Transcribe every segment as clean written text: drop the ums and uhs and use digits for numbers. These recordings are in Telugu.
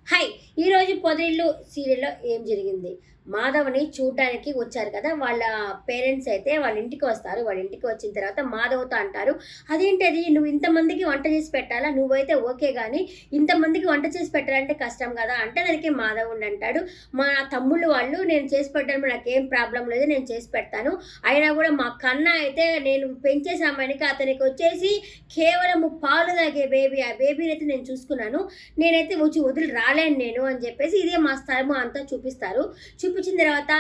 హాయ్! ఈరోజు 'పొదరిల్లు' సీరియల్‌లో ఏం జరిగింది? మాధవ్‌ని చూడ్డానికి వచ్చారు కదా! వాళ్ళ పేరెంట్స్ అయితే వాళ్ళ ఇంటికి వస్తారు. వాళ్ళ ఇంటికి వచ్చిన తర్వాత మాధవ్‌తో అంటారు, "అదేంటది నువ్వు ఇంతమందికి వంట చేసి పెట్టాలా? నువ్వైతే ఓకే గానీ, ఇంతమందికి వంట చేసి పెట్టాలంటే కష్టం కదా!" అంటే దానికి మాధవ్ ఉండంటాడు, "మా తమ్ముళ్ళు వాళ్ళు నేను చేసి పెట్టడానికి నాకేం ప్రాబ్లమ్ లేదు. నేను చేసి పెడతాను. అయినా గూడా మా కన్నా అయితే నేను పెంచే సమయానికి అతనికొచ్చేసి కేవలము పాలు తాగే బేబీ. ఆ బేబీనైతే నేను చూసుకున్నాను. నేనైతే వచ్చి వదిలి రాలేను నేను" అని చెప్పేసి ఇదే మా స్థలము అంతా చూపిస్తారు. చూపించిన తర్వాత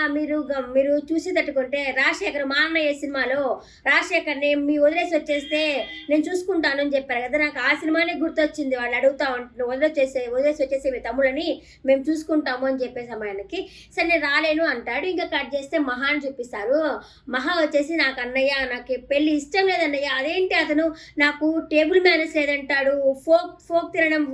మీరు చూసేటట్టుకుంటే రాజశేఖర్ మా అన్నయ్య సినిమాలో రాజశేఖర్‌ని మీ వదిలేసి వచ్చేస్తే నేను చూసుకుంటాను అని చెప్పారు కదా! నాకు ఆ సినిమానే గుర్తొచ్చింది. వాళ్ళు అడుగుతా ఉంటే వదిలేసి వచ్చేసేయి మీ తమ్ముళ్ళని మేము చూసుకుంటాము అని చెప్పే సమయానికి, సరే నేను రాలేను అంటాడు. ఇంకా కట్ చేస్తే మహాని చూపిస్తారు. మహా వచ్చేసి నాకు అన్నయ్య నాకు పెళ్లి ఇష్టం లేదన్నయ్య. అదేంటి అతను నాకు టేబుల్ మేనర్స్ లేదంటాడు. ఫోక్ తినడం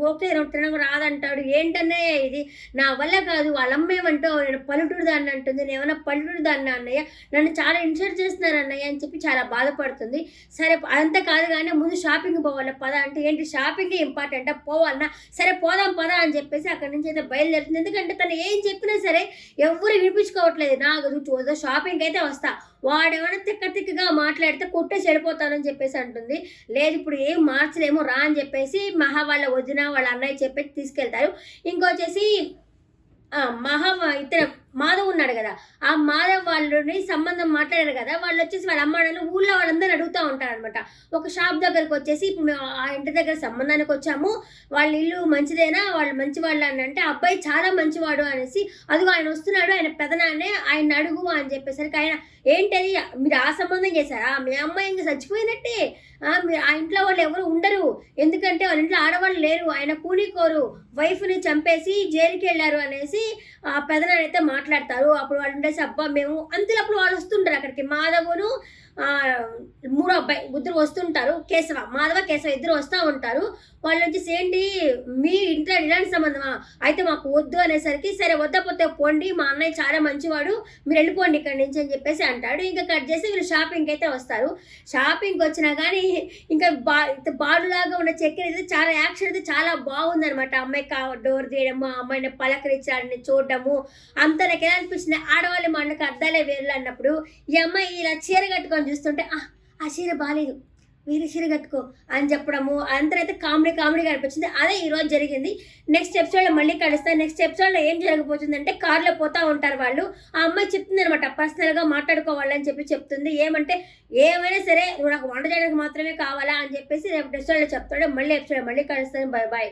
రాదంటాడు. ఏంటన్నయ్య ఇది? నా వల్ల కాదు. వాళ్ళమ్మేమంటావు నేను పల్లెటూరు దాన్ని అంటుంది. నేనేమన్నా పల్లెటూరు దాన్నా అన్నయ్య? నన్ను చాలా ఇన్సల్ట్ చేస్తున్నారు అన్నయ్య అని చెప్పి చాలా బాధపడుతుంది. సరే అదంతా కాదు గానీ ముందు షాపింగ్‌కి పోవాలి పద అంటే, ఏంటి షాపింగే ఇంపార్టెంటా? పోవాలనా? సరే పోదాం పద అని చెప్పేసి అక్కడి నుంచి అయితే బయలుదేరుతుంది. ఎందుకంటే తను ఏం చెప్పినా సరే ఎవ్వరు వినిపించుకోవట్లేదు. నాకు షాపింగ్‌కి అయితే వస్తా. వాడేమైనా తిక్కగా మాట్లాడితే కొట్టేసి వెళ్ళిపోతానని చెప్పేసి అంటుంది. లేదు ఇప్పుడు ఏం మార్చలేము రా అని చెప్పేసి మహా వాళ్ళ వదిన, వాళ్ళ అన్నయ్య చెప్పేసి తీసుకెళ్తారు. ఇంకొచ్చేసి ఇతను మాధవ్ ఉన్నాడు గదా! ఆ మాధవ్ వాళ్ళని సంబంధం మాట్లాడారు గదా! వాళ్ళొచ్చేసి వాళ్ళ అమ్మానాన్నలు ఊర్లో వాళ్ళందరిని అడుగుతా ఉంటారనమాట. ఒక షాప్ దగ్గరకొచ్చేసి ఇప్పుడు మేము ఆ ఇంటి దగ్గర సంబంధానికొచ్చాము. వాళ్ళ ఇల్లు మంచిదేనా? వాళ్ళు మంచివాళ్ళా అని అంటే, అబ్బాయి చాలా మంచివాడు అనేసి, అదిగో ఆయన వస్తున్నాడు ఆయన పెదనాన్నే ఆయన్ని అడుగు అని చెప్పేసరికి ఆయన ఏంటది మీరు ఆ సంబంధం చేశారా? మీ అమ్మాయి ఇంక చచ్చిపోయినట్టే. మీరు ఆ ఇంట్లో వాళ్ళు ఎవరు ఉండరు. ఎందుకంటే వాళ్ళ ఇంట్లో ఆడవాళ్ళు లేరు. ఆయన కూలికోరు. వైఫ్‌ని చంపేసి జైలుకెళ్లారు అనేసి పెదనాన్నయితే మాట్లాడతారు. అప్పుడు వాళ్ళుండేసి అబ్బా! మేము అంతలోప్పుడు వాళ్ళొస్తుంటారు అక్కడికి. మాధవును మూడో అబ్బాయి ఇద్దరు వస్తుంటారు. మాధవ, కేశవ ఇద్దరు వస్తా ఉంటారు. వాళ్ళొచ్చేసి ఏంటి మీ ఇంట్లో ఇలాంటి సంబంధమా? అయితే మాకు వద్దు అనేసరికి, సరే వద్దపోతే పోండి మా అన్నయ్య చాలా మంచివాడు. మీరెళ్ళిపోండి ఇక్కడి నుంచి అని చెప్పేసి అంటాడు. ఇంకా కట్ చేసి వీళ్ళు షాపింగ్‌కయితే వస్తారు. షాపింగ్‌కొచ్చినా గానీ ఇంకా బాలులాగా ఉన్న చక్కెర అయితే చాలా యాక్షన్ అయితే చాలా బాగుందనమాట. అమ్మాయి డోర్ తీయడము, ఆ అమ్మాయిని పలకరించడాన్ని చూడడము అంతా నాకెలా అనిపించింది ఆడవాళ్ళు మనకు అద్దాలే వేర్లు అన్నప్పుడు ఈ అమ్మాయి ఇలా చీర కట్టుకొని చూస్తుంటే ఆ చీర బాలేదు వేరే చీర కట్టుకో అని చెప్పడము అంతనైతే కామెడీగా అనిపించింది. అదే ఈరోజు జరిగింది. నెక్స్ట్ ఎపిసోడ్లో మళ్ళీ కలుస్తాను. నెక్స్ట్ ఎపిసోడ్లో ఏం జరగబోతుందంటే కార్లో పోతా ఉంటారు వాళ్ళు. ఆ అమ్మాయి చెప్తుంది అనమాట పర్సనల్గా మాట్లాడుకోవాలని చెప్పి చెప్తుంది. ఏమంటే ఏమైనా సరే నువ్వు నాకు వంట చేయడానికి మాత్రమే కావాలా అని చెప్పేసి రేపు ఎపిసోడ్లో చెప్తాడు. మళ్ళీ ఎపిసోడ్ మళ్ళీ కలుస్తాను. Bye bye.